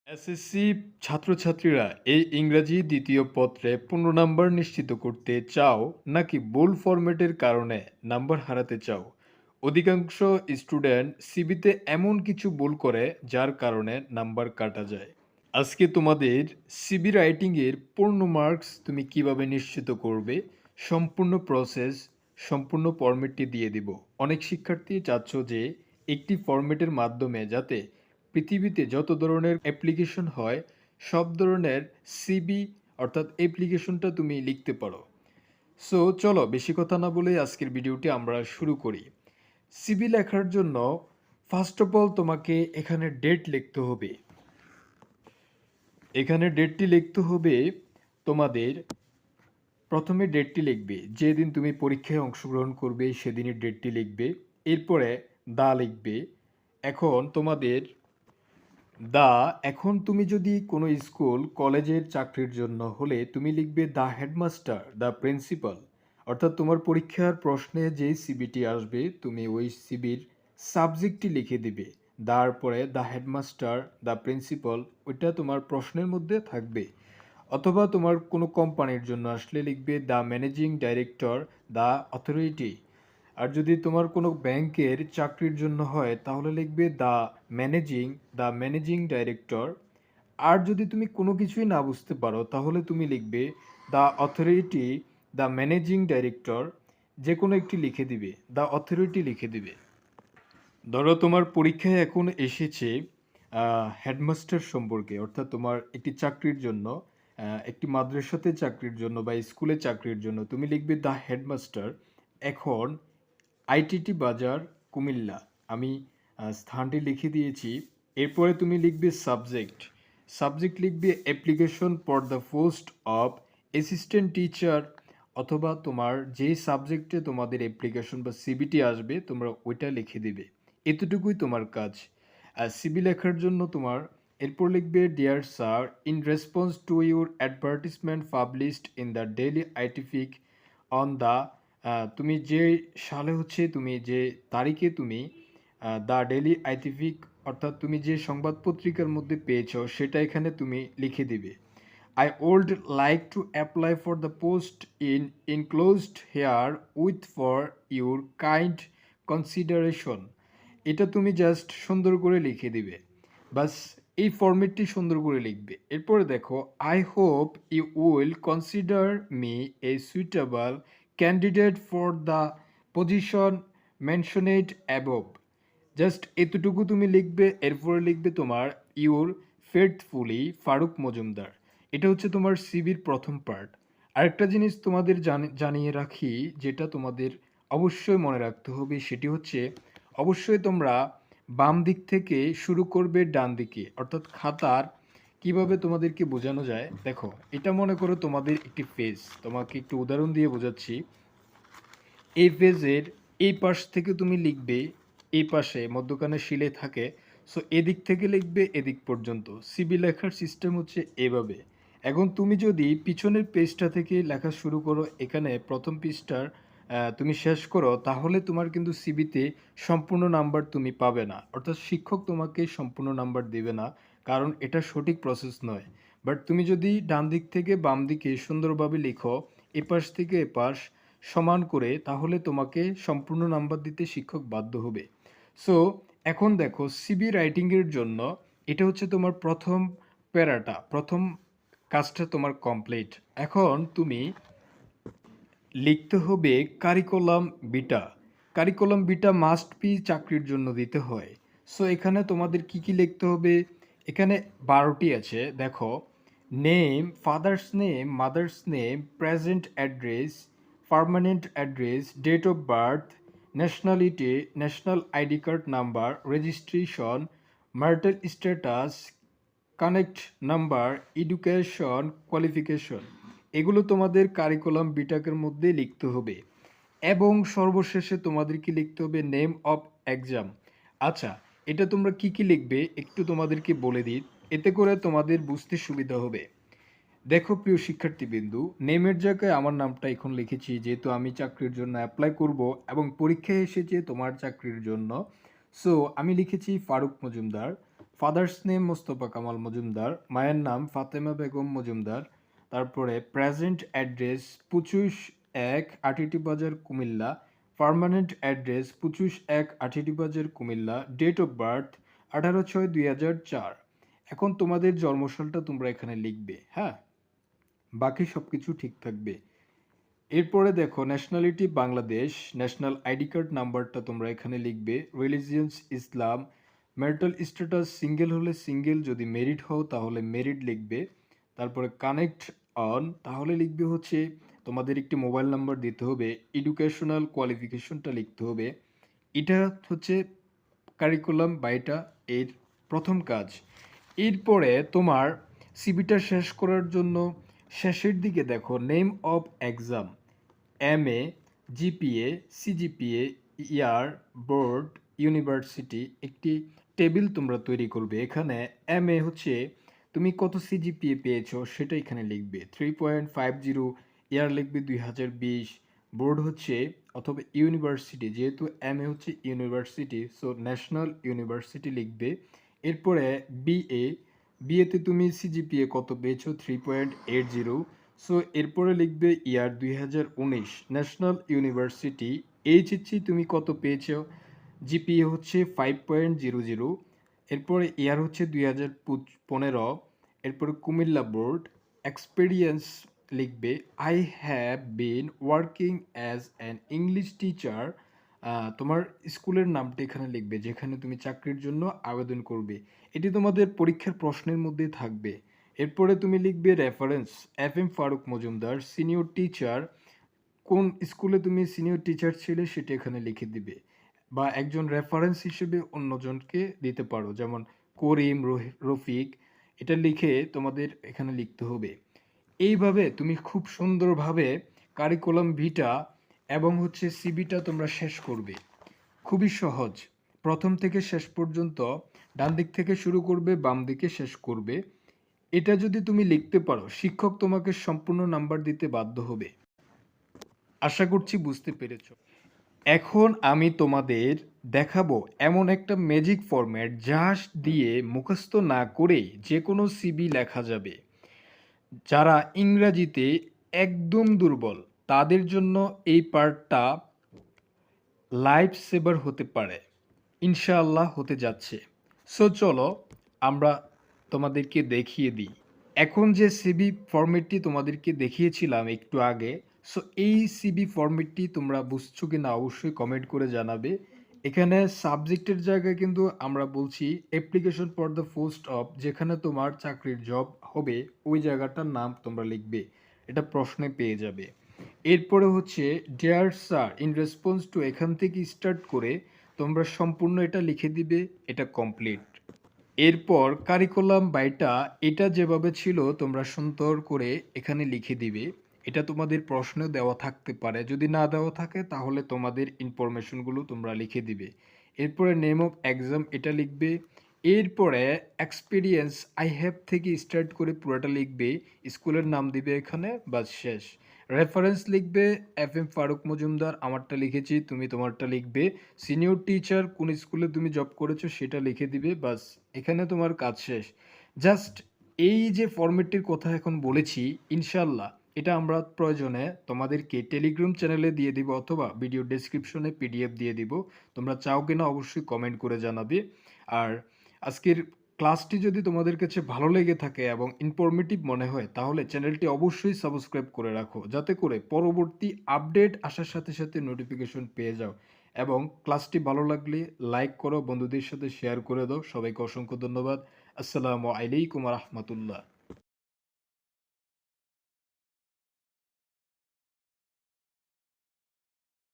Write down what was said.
SSC ছাত্রছাত্রীরা এই ইংরাজি দ্বিতীয় পত্রে ১৫ নাম্বার নিশ্চিত করতে চাও নাকি ভুল ফরম্যাটের কারণে নাম্বার হারাতে চাও? অধিকাংশ স্টুডেন্ট সিভিতে এমন কিছু ভুল করে যার কারণে নাম্বার কাটা যায়। আজকে তোমাদের সিভি রাইটিংয়ের পূর্ণ মার্কস তুমি কিভাবে নিশ্চিত করবে, সম্পূর্ণ প্রসেস, সম্পূর্ণ ফরম্যাটটি দিয়ে দিব। অনেক শিক্ষার্থী চাচ্ছ যে একটি ফরম্যাটের মাধ্যমে যাতে পৃথিবীতে যত ধরনের অ্যাপ্লিকেশন হয় সব ধরনের সিভি অর্থাৎ অ্যাপ্লিকেশনটা তুমি লিখতে পারো। সো চলো বেশি কথা না বলে আজকের ভিডিওটি আমরা শুরু করি। সিভি লেখার জন্য ফার্স্ট অফ অল তোমাকে এখানে ডেট লিখতে হবে। এখানে ডেটটি লিখতে হবে তোমাদের। প্রথমে ডেটটি লিখবে, যেদিন তুমি পরীক্ষায় অংশগ্রহণ করবে সেদিনের ডেটটি লিখবে। এরপরে দা লিখবে। এখন তোমাদের দা, এখন তুমি যদি কোনো স্কুল কলেজের চাকরির জন্য হলে তুমি লিখবে দ্য হেডমাস্টার, দ্য প্রিন্সিপাল। অর্থাৎ তোমার পরীক্ষার প্রশ্নে যেই সিবিটি আসবে তুমি ওই সিবির সাবজেক্টটি লিখে দিবে। তারপরে দ্য হেডমাস্টার, দ্য প্রিন্সিপাল, ওইটা তোমার প্রশ্নের মধ্যে থাকবে। অথবা তোমার কোনো কোম্পানির জন্য আসলে লিখবে the managing director, the authority. আর যদি তোমার কোনো ব্যাংকের চাকরির জন্য হয় তাহলে লিখবে দ্য ম্যানেজিং ডাইরেক্টর। আর যদি তুমি কোনো কিছুই না বুঝতে পারো তাহলে তুমি লিখবে the authority, the managing director, যে কোনো একটি লিখে দিবে, দ্য অথরিটি লিখে দিবে। ধরো তোমার পরীক্ষায় এখন এসেছে হেডমাস্টার সম্পর্কে, অর্থাৎ তোমার একটি চাকরির জন্য, একটি মাদ্রাসাতে চাকরির জন্য বা স্কুলে চাকরির জন্য তুমি লিখবে দ্য হেডমাস্টার। এখন আইটিটি বাজার, কুমিল্লা। আমি স্থানটি লিখে দিয়েছি। এরপরে তুমি লিখবে সাবজেক্ট। সাবজেক্ট লিখবে application for the post of assistant teacher, অথবা তোমার যেই সাবজেক্টে তোমাদের অ্যাপ্লিকেশন বা সিবিটি আসবে তোমরা ওইটা লিখে দিবে। এতটুকুই তোমার কাজ। আর সিবি লেখার জন্য তোমার এরপর লিখবে dear sir, in response to your advertisement published in the daily আইটিফিক অন দ্য, তুমি যে সালে হচ্ছে তুমি যে তারিখে তুমি দ্য ডেইলি আইটিফিক অর্থাৎ তুমি যে সংবাদ পত্রিকার মধ্যে পেয়েছো সেটা এখানে তুমি লিখে দিবে। I would like to apply for the post in enclosed here with for your kind consideration. এটা তুমি জাস্ট সুন্দর করে লিখে দিবে। বাস এই ফরম্যাটটি সুন্দর করে লিখবে। এরপরে দেখো, I hope you will consider me a suitable candidate for the position mentioned above. Just এতটুকু তুমি লিখবে। এরপরে লিখবে তোমার ইউর ফেথফুলি ফারুক মজুমদার। এটা হচ্ছে তোমার সিভির প্রথম পার্ট। আরেকটা জিনিস তোমাদের জানিয়ে রাখি, যেটা তোমাদের অবশ্যই মনে রাখতে হবে, সেটি হচ্ছে অবশ্যই তোমরা বাম দিক থেকে শুরু করবে ডান দিকে, অর্থাৎ খাতার কিভাবে তোমাদেরকে বোঝানো যায় দেখো। এটা মনে করো তোমাদের একটি পেজ, তোমাকে একটু উদাহরণ দিয়ে বোঝাচ্ছি। এই পেজের এই পাশ থেকে তুমি লিখবে, এই পাশে মধ্যখানে শিলে থাকে। সো এদিক থেকে লিখবে এদিক পর্যন্ত। সিবি লেখার সিস্টেম হচ্ছে এভাবে। এখন তুমি যদি পিছনের পেজটা থেকে লেখা শুরু করো, এখানে প্রথম পৃষ্ঠার তুমি শেষ করো, তাহলে তোমার কিন্তু সিবিতে সম্পূর্ণ নাম্বার তুমি পাবে না, অর্থাৎ শিক্ষক তোমাকে সম্পূর্ণ নাম্বার দেবে না, কারণ এটা সঠিক প্রসেস নয়। বাট তুমি যদি ডান দিক থেকে বাম দিকে সুন্দরভাবে লিখো, এপাশ থেকে এপাশ সমান করে, তাহলে তোমাকে সম্পূর্ণ নাম্বার দিতে শিক্ষক বাধ্য হবে। সো এখন দেখো সিবি রাইটিংয়ের জন্য এটা হচ্ছে তোমার প্রথম প্যারাটা, প্রথম কাজটা তোমার কমপ্লিট। এখন তুমি লিখতে হবে curriculum vitae. Curriculum vitae must be চাকরির জন্য দিতে হয়। সো এখানে তোমাদের কি কি লিখতে হবে, এখানে 12টি আছে দেখো। Name, father's name, mother's name, present address, permanent address, date of birth, nationality, national ID card number, registration, marital status, connect number, education qualification, এগুলো তোমাদের কারিকুলাম বিটাকের মধ্যে লিখতে হবে। এবং সর্বশেষে তোমাদেরকে লিখতে হবে নেম অফ এক্সাম। আচ্ছা, এটা তোমরা কি কি লিখবে একটু তোমাদেরকে বলে দিই, এতে করে তোমাদের বুঝতে সুবিধা হবে। দেখো প্রিয় শিক্ষার্থীবৃন্দু, নেমের জায়গায় আমার নামটা এখন লিখেছি, যেহেতু আমি চাকরির জন্য অ্যাপ্লাই করব এবং পরীক্ষায় এসেছে তোমার চাকরির জন্য। সো আমি লিখেছি ফারুক মজুমদার। ফাদার্স নেম মোস্তফা কামাল মজুমদার, মায়ের নাম ফাতেমা বেগম মজুমদার। তারপরে প্রেজেন্ট অ্যাড্রেস 25-1 আটিটি বাজার কুমিল্লা, পার্মানেন্ট অ্যাড্রেস 25-1 আটিটি বাজার কুমিল্লা, ডেট অফ বার্থ 18/6/2004। এখন তোমাদের জন্মসালটা তোমরা এখানে লিখবে, হ্যাঁ, বাকি সব কিছু ঠিক থাকবে। এরপরে দেখো nationality Bangladesh, national ID card নাম্বারটা তোমরা এখানে লিখবে, রিলিজিয়ন্স ইসলাম, ম্যারিটাল স্ট্যাটাস সিঙ্গেল হলে সিঙ্গেল, যদি মেরিড হও তাহলে মেরিড লিখবে। তারপরে কানেক্ট অন, তাহলে লিখবে হচ্ছে তোমাদের একটি মোবাইল নাম্বার দিতে হবে, এডুকেশনাল কোয়ালিফিকেশনটা লিখতে হবে। এটা হচ্ছে কারিকুলাম বাইটা এর প্রথম কাজ। এরপরে তোমার সিবিটা শেষ করার জন্য শেষের দিকে দেখো name of exam, MA, GPA, CGPA, year, board, university একটি টেবিল তোমরা তৈরি করবে। এখানে এমএ হচ্ছে তুমি কত সিজিপিএ পেয়েছো সেটা এখানে লিখবে 3.50, ইয়ার লিখবে 2020, বোর্ড হচ্ছে অথবা ইউনিভার্সিটি, যেহেতু এমএ হচ্ছে ইউনিভার্সিটি সো ন্যাশনাল ইউনিভার্সিটি লিখবে। এরপরে বিএ, বিএতে তুমি সিজিপিএ কত পেয়েছো 3.80, সো এরপরে লিখবে ইয়ার 2019 ন্যাশনাল ইউনিভার্সিটি। এইচএসসি তুমি কত পেয়েছো, জিপিএ হচ্ছে 5.00, এরপরে ইয়ার হচ্ছে 2015, এরপরে কুমিল্লা বোর্ড। এক্সপিরিয়েন্স লিখবে I have been working as an English teacher, তোমার স্কুলের নামটা এখানে লিখবে যেখানে তুমি চাকরির জন্য আবেদন করবে, এটি তোমাদের পরীক্ষার প্রশ্নের মধ্যে থাকবে। এরপরে তুমি লিখবে reference FM Faruk Majumdar senior teacher, কোন স্কুলে তুমি সিনিয়র টিচার ছিলে সেটা এখানে লিখে দিবে, বা একজন রেফারেন্স হিসেবে অন্যজনকে দিতে পারো যেমন করিম, রফিক, এটা লিখে তোমাদের এখানে লিখতে হবে। এইভাবে তুমি খুব সুন্দরভাবে কারিকুলাম ভিটা এবং হচ্ছে সিবিটা তোমরা শেষ করবে। খুবই সহজ, প্রথম থেকে শেষ পর্যন্ত ডান দিক থেকে শুরু করবে, বাম দিকে শেষ করবে। এটা যদি তুমি লিখতে পারো শিক্ষক তোমাকে সম্পূর্ণ নাম্বার দিতে বাধ্য হবে। আশা করছি বুঝতে পেরেছো। এখন আমি তোমাদের দেখাবো এমন একটা ম্যাজিক ফরম্যাট যা দিয়ে মুখস্থ না করেই যে কোনো সিবি লেখা যাবে। যারা ইংরাজিতে একদম দুর্বল তাদের জন্য এই পার্টটা লাইফ সেভার হতে পারে, ইনশাআল্লাহ হতে যাচ্ছে। সো চলো আমরা তোমাদেরকে দেখিয়ে দিই। এখন যে সিবি ফরম্যাটটি তোমাদেরকে দেখিয়েছিলাম একটু আগে, সো এই সিবি ফরম্যাটটি তোমরা বুঝছো কিনা অবশ্যই কমেন্ট করে জানাবে। এখানে সাবজেক্টের জায়গায় কিন্তু আমরা বলছি application for the post of, যেখানে তোমার চাকরির জব হবে ওই জায়গাটার নাম তোমরা লিখবে, এটা প্রশ্নে পেয়ে যাবে। এরপরে হচ্ছে deer sir in response two, এখান থেকে স্টার্ট করে তোমরা সম্পূর্ণ এটা লিখে দিবে, এটা কমপ্লিট। এরপর কারিকুলাম বাইটা, এটা যেভাবে ছিল তোমরা সুন্দর করে এখানে লিখে দিবে। এটা তোমাদের প্রশ্নে দেওয়া থাকতে পারে, যদি না দেওয়া থাকে তাহলে তোমাদের ইনফরমেশনগুলো তোমরা লিখে দিবে। এরপরে নেম অফ এক্সাম এটা লিখবে। এরপরে এক্সপিরিয়েন্স আই হ্যাভ থেকে স্টার্ট করে পুরোটা লিখবে, স্কুলের নাম দিবে এখানে, বাস শেষ। রেফারেন্স লিখবে FM ফারুক মজুমদার, আমারটা লিখেছি, তুমি তোমারটা লিখবে। সিনিয়র টিচার কোন স্কুলে তুমি জব করেছো সেটা লিখে দিবে, বাস এখানে তোমার কাজ শেষ। জাস্ট এই যে ফরম্যাটটির কথা এখন বলেছি, ইনশাল্লাহ এটা আমরা প্রয়োজনে তোমাদেরকে টেলিগ্রাম চ্যানেলে দিয়ে দিব অথবা ভিডিও ডেসক্রিপশনে PDF দিয়ে দিব, তোমরা চাও কিনা অবশ্যই কমেন্ট করে জানাবে। আর আজকের ক্লাসটি যদি তোমাদের কাছে ভালো লেগে থাকে এবং ইনফরমেটিভ মনে হয় তাহলে চ্যানেলটি অবশ্যই সাবস্ক্রাইব করে রাখো, যাতে করে পরবর্তী আপডেট আসার সাথে সাথে নোটিফিকেশন পেয়ে যাও। এবং ক্লাসটি ভালো লাগলে লাইক করো, বন্ধুদের সাথে শেয়ার করে দাও। সবাইকে অসংখ্য ধন্যবাদ। আসসালামু আলাইকুম রহমতুল্লাহ।